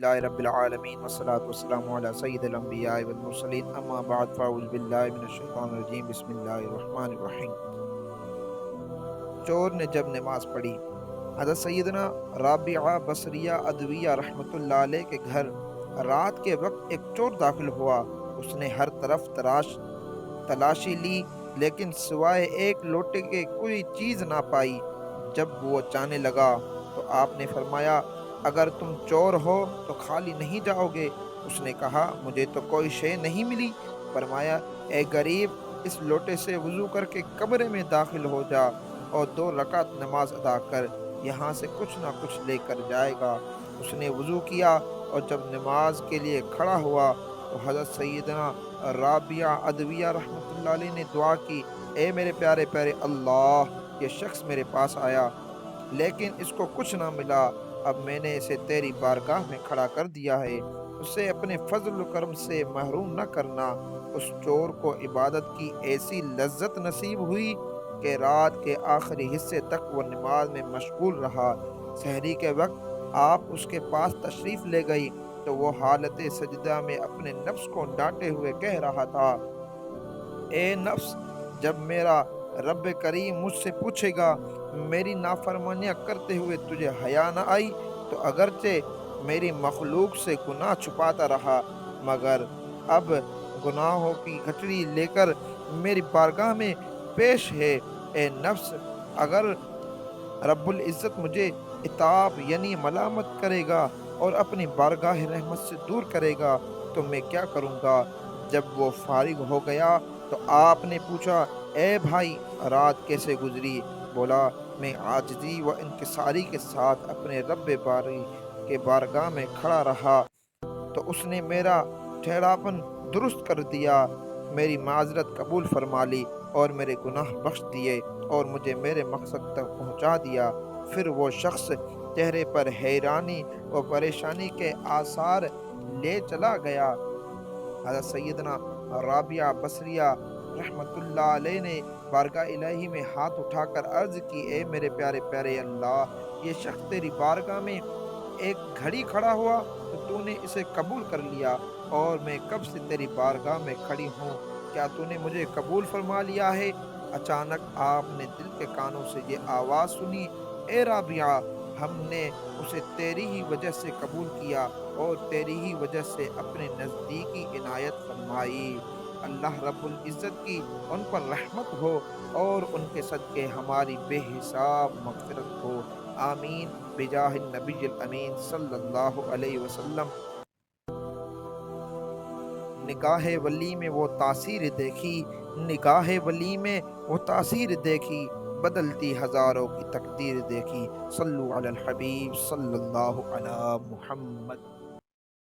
لله رب العالمین والصلاة والسلام علی سید الانبیاء والمرسلین اما بعد فاعوذ باللہ من الشیطان الرجیم بسم اللہ الرحمن الرحیم۔ چور نے جب نماز پڑھی، حضرت سیدنا رابعہ بصریہ ادویہ رحمۃ اللہ علیہ کے گھر رات کے وقت ایک چور داخل ہوا۔ اس نے ہر طرف تلاشی لی لیکن سوائے ایک لوٹے کے کوئی چیز نہ پائی۔ جب وہ جانے لگا تو آپ نے فرمایا، اگر تم چور ہو تو خالی نہیں جاؤ گے؟ اس نے کہا، مجھے تو کوئی شے نہیں ملی۔ فرمایا، اے غریب، اس لوٹے سے وضو کر کے کمرے میں داخل ہو جا اور 2 رکعت نماز ادا کر، یہاں سے کچھ نہ کچھ لے کر جائے گا۔ اس نے وضو کیا اور جب نماز کے لیے کھڑا ہوا تو حضرت سیدنا رابعہ ادویہ رحمۃ اللہ علیہ نے دعا کی، اے میرے پیارے پیارے اللہ، یہ شخص میرے پاس آیا لیکن اس کو کچھ نہ ملا، اب میں نے اسے تیری بارگاہ میں کھڑا کر دیا ہے، اسے اپنے فضل و کرم سے محروم نہ کرنا۔ اس چور کو عبادت کی ایسی لذت نصیب ہوئی کہ رات کے آخری حصے تک وہ نماز میں مشغول رہا۔ سحری کے وقت آپ اس کے پاس تشریف لے گئی تو وہ حالت سجدہ میں اپنے نفس کو ڈانٹے ہوئے کہہ رہا تھا، اے نفس، جب میرا رب کریم مجھ سے پوچھے گا، میری نافرمانیاں کرتے ہوئے تجھے حیا نہ آئی؟ تو اگرچہ میری مخلوق سے گناہ چھپاتا رہا، مگر اب گناہوں کی گٹھڑی لے کر میری بارگاہ میں پیش ہے۔ اے نفس، اگر رب العزت مجھے عتاب یعنی ملامت کرے گا اور اپنی بارگاہ رحمت سے دور کرے گا تو میں کیا کروں گا؟ جب وہ فارغ ہو گیا تو آپ نے پوچھا، اے بھائی، رات کیسے گزری؟ بولا، میں عاجزی و انکساری کے ساتھ اپنے رب باری کے بارگاہ میں کھڑا رہا تو اس نے میرا ٹھہراپن درست کر دیا، میری معذرت قبول فرما لی اور میرے گناہ بخش دیے اور مجھے میرے مقصد تک پہنچا دیا۔ پھر وہ شخص چہرے پر حیرانی و پریشانی کے آثار لے چلا گیا۔ حضرت سیدنا رابعہ بصریہ رحمۃ اللہ علیہ نے بارگاہ الہی میں ہاتھ اٹھا کر عرض کی، اے میرے پیارے پیارے اللہ، یہ شخص تیری بارگاہ میں ایک گھڑی کھڑا ہوا تو نے اسے قبول کر لیا، اور میں کب سے تیری بارگاہ میں کھڑی ہوں، کیا نے مجھے قبول فرما لیا ہے؟ اچانک آپ نے دل کے کانوں سے یہ آواز سنی، اے رابعہ، ہم نے اسے تیری ہی وجہ سے قبول کیا اور تیری ہی وجہ سے اپنے نزدیکی عنایت فرمائی۔ اللہ رب العزت کی ان پر رحمت ہو اور ان کے صدقے ہماری بے حساب مغفرت ہو، آمین بجاہ النبی الامین صلی اللہ علیہ وسلم۔ نگاہ ولی میں وہ تاثیر دیکھی، نگاہ ولی میں وہ تاثیر دیکھی، بدلتی ہزاروں کی تقدیر دیکھی۔ صلو علی الحبیب صلی اللہ علی محمد۔